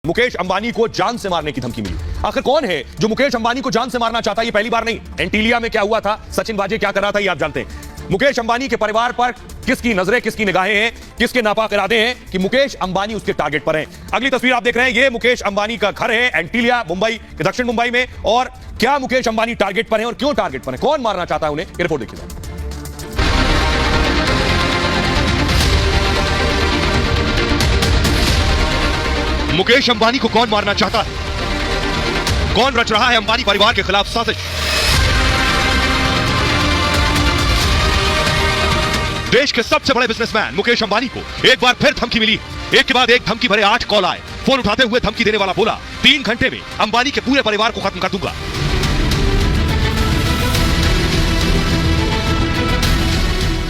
मुकेश अंबानी को जान से मारने की धमकी मिली। आखिर कौन है जो मुकेश अंबानी को जान से मारना चाहता है? ये पहली बार नहीं। एंटीलिया में क्या हुआ था, सचिन वाजे क्या कर रहा था, ये आप जानते हैं। मुकेश अंबानी के परिवार पर किसकी नजरें, किसकी निगाहें हैं, किसके नापाक इरादे हैं कि मुकेश अंबानी उसके टारगेट पर हैं। अगली तस्वीर आप देख रहे हैं, ये मुकेश अंबानी का घर है एंटीलिया, मुंबई, दक्षिण मुंबई में। और क्या मुकेश अंबानी टारगेट पर है और क्यों टारगेट पर है, कौन मारना चाहता है उन्हें, ये रिपोर्ट देखिए। मुकेश अंबानी को कौन मारना चाहता है? कौन रच रहा है अंबानी परिवार के खिलाफ साजिश? देश के सबसे बड़े बिजनेसमैन मुकेश अंबानी को एक बार फिर धमकी मिली। एक के बाद एक धमकी भरे 8 कॉल आए। फोन उठाते हुए धमकी देने वाला बोला, 3 घंटे में अंबानी के पूरे परिवार को खत्म कर दूंगा।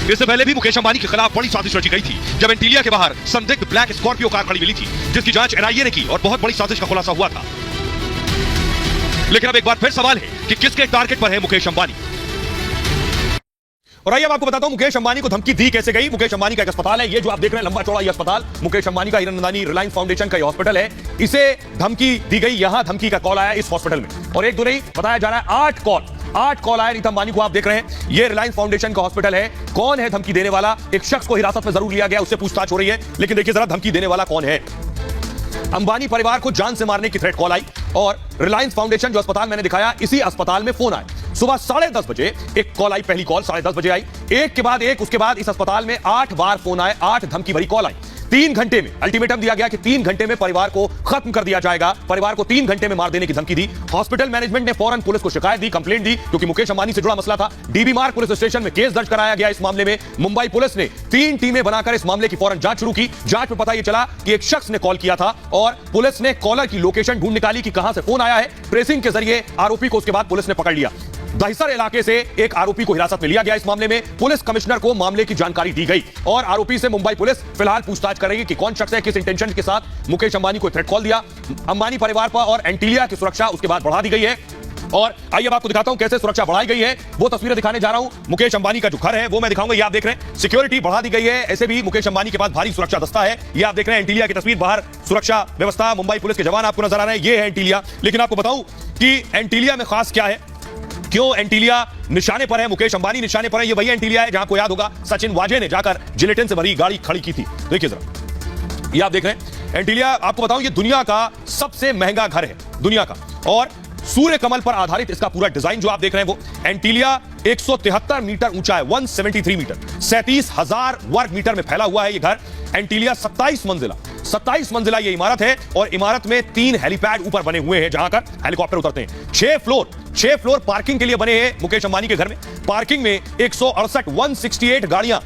इससे पहले भी मुकेश अंबानी के खिलाफ बड़ी साजिश रची गई थी, जब एंटीलिया के बाहर संदिग्ध ब्लैक स्कॉर्पियो कार खड़ी मिली थी, जिसकी जांच एनआईए ने की और बहुत बड़ी साजिश का खुलासा हुआ था। लेकिन अब एक बार फिर सवाल है कि किसके टारगेट पर है मुकेश अंबानी। और आइए अब आपको बताता हूं मुकेश अंबानी को धमकी दी कैसे गई। मुकेश अंबानी का एक अस्पताल है, ये जो आप देख रहे हैं लंबा चौड़ा ये अस्पताल मुकेश अंबानी का, हिरनंदानी रिलायंस फाउंडेशन का ये हॉस्पिटल है। इसे धमकी दी गई, यहां धमकी का कॉल आया इस हॉस्पिटल में। और एक दो नहीं, बताया जा रहा है 8 कॉल आए नीता अंबानी को। आप देख रहे हैं ये रिलायंस फाउंडेशन का हॉस्पिटल है। कौन है धमकी देने वाला? एक शख्स को हिरासत में जरूर लिया गया, उससे पूछताछ हो रही है, लेकिन देखिए जरा धमकी देने वाला कौन है। अंबानी परिवार को जान से मारने की थ्रेट कॉल आई और रिलायंस फाउंडेशन जो अस्पताल मैंने दिखाया, इसी अस्पताल में फोन आए। सुबह 10:30 बजे एक कॉल आई, पहली कॉल 10:30 बजे आई। एक के बाद एक, उसके बाद इस अस्पताल में 8 बार फोन आए, 8 धमकी भरी कॉल आई। 3 घंटे में अल्टीमेटम दिया गया कि 3 घंटे में परिवार को खत्म कर दिया जाएगा, परिवार को 3 घंटे में मार देने की धमकी दी। हॉस्पिटल मैनेजमेंट ने फौरन पुलिस को शिकायत दी, कंप्लेंट दी, क्योंकि मुकेश अंबानी से जुड़ा मसला था। डीबी मार्ग पुलिस स्टेशन में केस दर्ज कराया गया इस मामले में। मुंबई पुलिस ने 3 टीमें बनाकर इस मामले की फौरन जांच शुरू की। जांच में पता यह चला कि एक शख्स ने कॉल किया था और पुलिस ने कॉलर की लोकेशन ढूंढ निकाली कि कहां से फोन आया है। ट्रेसिंग के जरिए आरोपी को उसके बाद पुलिस ने पकड़ लिया। दहिसर इलाके से एक आरोपी को हिरासत में लिया गया। इस मामले में पुलिस कमिश्नर को मामले की जानकारी दी गई और आरोपी से मुंबई पुलिस फिलहाल पूछताछ करेगी कि कौन शख्स है, किस इंटेंशन के साथ मुकेश अंबानी को थ्रेट कॉल दिया। अंबानी परिवार पर और एंटीलिया की सुरक्षा उसके बाद बढ़ा दी गई है। और आइए अब आपको दिखाता हूं कैसे सुरक्षा बढ़ाई गई है। वो तस्वीरें दिखाने जा रहा हूं। मुकेश अंबानी का जो घर है वो मैं दिखाऊंगा, ये आप देख रहे हैं। सिक्योरिटी बढ़ा दी गई है। ऐसे भी मुकेश अंबानी के पास भारी सुरक्षा दस्ता है। ये आप देख रहे हैं एंटीलिया की तस्वीर, बाहर सुरक्षा व्यवस्था, मुंबई पुलिस के जवान आपको नजर आ रहे हैं। ये है एंटीलिया। लेकिन आपको बताऊं कि एंटीलिया में खास क्या है, क्यों एंटीलिया निशाने पर है, मुकेश अंबानी निशाने पर है। ये वही एंटीलिया है जहां को याद होगा सचिन वाजे ने जाकर जिलेटिन से भरी गाड़ी खड़ी की थी। देखिए जरा, ये आप देख रहे हैं एंटीलिया। आपको बताऊं ये दुनिया का सबसे महंगा घर है, दुनिया का, और सूर्य कमल पर आधारित इसका पूरा डिजाइन जो आप देख रहे हैं वो। एंटीलिया 173 मीटर ऊंचा है, 173 मीटर, 37,000 वर्ग मीटर में फैला हुआ है ये घर। एंटीलिया 27 मंजिला ये इमारत है और इमारत में 3 हेलीपैड ऊपर बने हुए हैं जहां कर हेलीकॉप्टर उतरते हैं। 6 फ्लोर पार्किंग के लिए बने हैं मुकेश अंबानी के घर में। पार्किंग में 168 गाड़ियां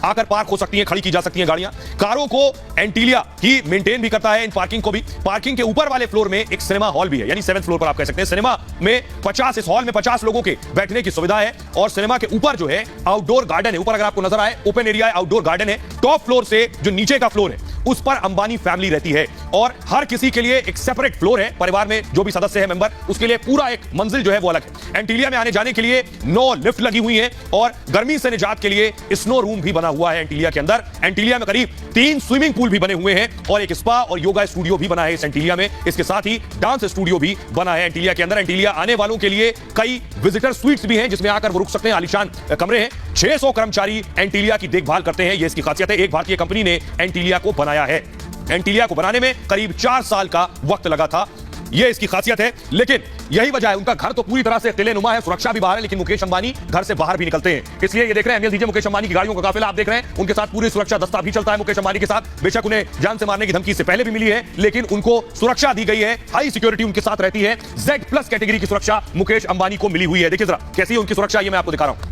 आकर पार्क हो सकती हैं, खड़ी की जा सकती हैं गाड़ियां। कारों को एंटीलिया ही मेंटेन भी करता है, इन पार्किंग को भी। पार्किंग के ऊपर वाले फ्लोर में एक सिनेमा हॉल भी है, यानी 7th फ्लोर पर आप कह सकते हैं। सिनेमा में 50, इस हॉल में 50 लोगों के बैठने की सुविधा है। और सिनेमा के ऊपर जो है आउटडोर गार्डन है, ऊपर अगर आपको नजर आए ओपन एरिया है, आउटडोर गार्डन है। टॉप फ्लोर से जो नीचे का फ्लोर है उस पर अंबानी फैमिली रहती है और हर किसी के लिए एक सेपरेट फ्लोर है। परिवार में जो भी सदस्य है मेंबर, उसके लिए पूरा एक मंजिल जो है वो अलग है। एंटीलिया में आने जाने के लिए 9 लिफ्ट लगी हुई हैं और गर्मी से निजात के लिए स्नो रूम भी बना हुआ है एंटीलिया के अंदर। एंटीलिया में करीब 3 स्विमिंग पूल भी बने हुए हैं और एक स्पा और योगा स्टूडियो भी बना है इस एंटीलिया में। इसके साथ ही डांस स्टूडियो भी बना है एंटीलिया के अंदर। एंटीलिया आने वालों के लिए कई विजिटर स्वीट्स भी हैं जिसमें आकर वो रुक सकते हैं, आलीशान कमरे हैं। 600 कर्मचारी एंटीलिया की देखभाल करते हैं, ये इसकी खासियत है। एक भारतीय कंपनी ने एंटीलिया को बनाया है। एंटीलिया को बनाने में करीब 4 साल का वक्त लगा था, यह इसकी खासियत है। लेकिन यही वजह है, उनका घर तो पूरी तरह से किलेनुमा है, सुरक्षा भी बाहर है, लेकिन मुकेश अंबानी घर से बाहर भी निकलते हैं। इसलिए ये देख रहे हैं एमएल मुकेश अंबानी की गाड़ियों का काफिला आप देख रहे हैं, उनके साथ पूरी सुरक्षा दस्ता भी चलता है मुकेश अंबानी के साथ। बेशक उन्हें जान से मारने की धमकी से पहले भी मिली है, लेकिन उनको सुरक्षा दी गई है, हाई सिक्योरिटी उनके साथ रहती है। Z+ कैटेगरी की सुरक्षा मुकेश अंबानी को मिली हुई है। देखिए जरा कैसी है उनकी सुरक्षा, ये मैं आपको दिखा रहा हूं।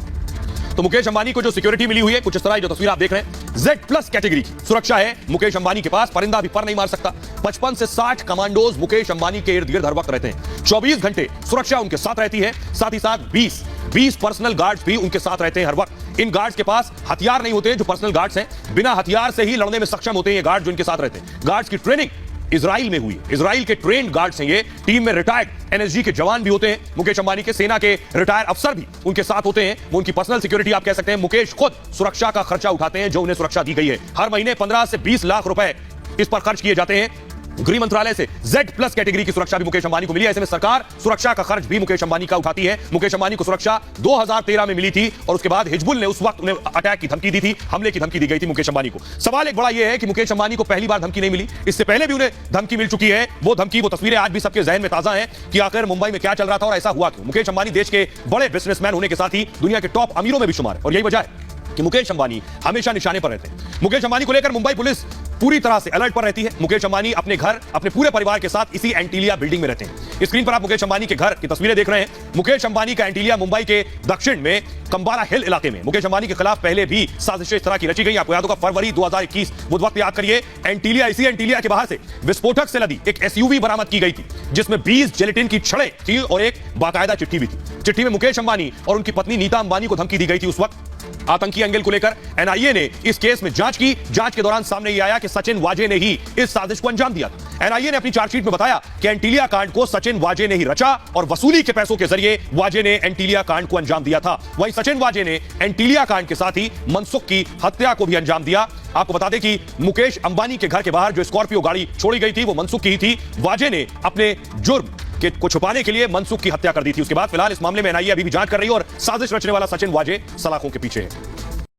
तो मुकेश अंबानी को जो सिक्योरिटी मिली हुई है कुछ इस तरह, जो तस्वीर आप देख रहे हैं, Z+ कैटेगरी की सुरक्षा है मुकेश अंबानी के पास। परिंदा भी पर नहीं मार सकता। 55 से 60 कमांडोज मुकेश अंबानी के इर्द गिर्द हर वक्त रहते हैं। 24 घंटे सुरक्षा उनके साथ रहती है। साथ ही साथ 20 पर्सनल गार्ड्स भी उनके साथ रहते हैं हर वक्त। इन गार्ड्स के पास हथियार नहीं होते हैं, जो पर्सनल गार्ड्स हैं बिना हथियार से ही लड़ने में सक्षम होते हैं ये गार्ड जो इनके साथ रहते हैं। गार्ड्स की ट्रेनिंग इजराइल में हुई, इजराइल के ट्रेंड गार्ड्स हैं ये। टीम में रिटायर्ड एनएसजी के जवान भी होते हैं, मुकेश अंबानी के सेना के रिटायर्ड अफसर भी उनके साथ होते हैं। वो उनकी पर्सनल सिक्योरिटी आप कह सकते हैं। मुकेश खुद सुरक्षा का खर्चा उठाते हैं जो उन्हें सुरक्षा दी गई है। हर महीने 15 से 20 लाख रुपए इस पर खर्च किए जाते हैं। गृह मंत्रालय से Z+ कैटेगरी की सुरक्षा भी मुकेश अंबानी को मिली है। ऐसे में सरकार सुरक्षा का खर्च भी मुकेश अंबानी का उठाती है। मुकेश अंबानी को सुरक्षा 2013 में मिली थी और उसके बाद हिजबुल ने उस वक्त उन्हें अटैक की धमकी दी थी, हमले की धमकी दी गई थी मुकेश अंबानी को। सवाल एक बड़ा यह है कि मुकेश अंबानी को पहली बार धमकी नहीं मिली, इससे पहले भी उन्हें धमकी मिल चुकी है। वो धमकी, वो तस्वीरें आज भी सबके जहन में ताजा हैं कि आखिर मुंबई में क्या चल रहा था और ऐसा हुआ क्यों। मुकेश अंबानी देश के बड़े बिजनेसमैन होने के साथ ही दुनिया के टॉप अमीरों में भी शुमार है और यही वजह है कि मुकेश अंबानी हमेशा निशाने पर रहते हैं। मुकेश अंबानी को लेकर मुंबई पुलिस पूरी तरह से अलर्ट पर रहती है। मुकेश अंबानी अपने घर, अपने पूरे परिवार के साथ इसी एंटीलिया बिल्डिंग में रहते हैं। स्क्रीन पर आप मुकेश अंबानी के घर की तस्वीरें देख रहे हैं। मुकेश अंबानी का एंटीलिया मुंबई के दक्षिण में कंबाला हिल इलाके में। मुकेश अंबानी के खिलाफ पहले भी साजिशें इस तरह की रची गई। आपको याद होगा फरवरी 2021, वो वक्त याद करिए, एंटीलिया, इसी एंटीलिया के बाहर से विस्फोटक से लदी एक SUV बरामद की गई थी जिसमें 20 जेलेटिन की छड़ें थी और एक बाकायदा चिट्ठी भी थी। चिट्ठी में मुकेश अंबानी और उनकी पत्नी नीता अंबानी को धमकी दी गई थी। उस वक्त आतंकी एंगल को लेकर NIA ने इस केस में जांच की। जांच के दौरान सामने यह आया कि सचिन वाजे ने ही इस साजिश को अंजाम दिया था। NIA ने अपनी चार्जशीट में बताया कि एंटीलिया कांड को सचिन वाजे ने ही रचा और वसूली के पैसों के जरिए वाजे ने एंटीलिया कांड को अंजाम दिया था। वहीं सचिन वाजे ने एंटीलिया कांड के साथ ही मनसुख की हत्या को भी अंजाम दिया। आपको बता दें कि मुकेश अंबानी के घर के बाहर जो स्कॉर्पियो गाड़ी छोड़ी गई थी वो मनसुख की ही थी। वाजे ने अपने जुर्म को छुपाने के लिए मनसुख की हत्या कर दी थी। उसके बाद फिलहाल इस मामले में NIA अभी भी जांच कर रही है और साजिश रचने वाला सचिन वाजे सलाखों के पीछे है।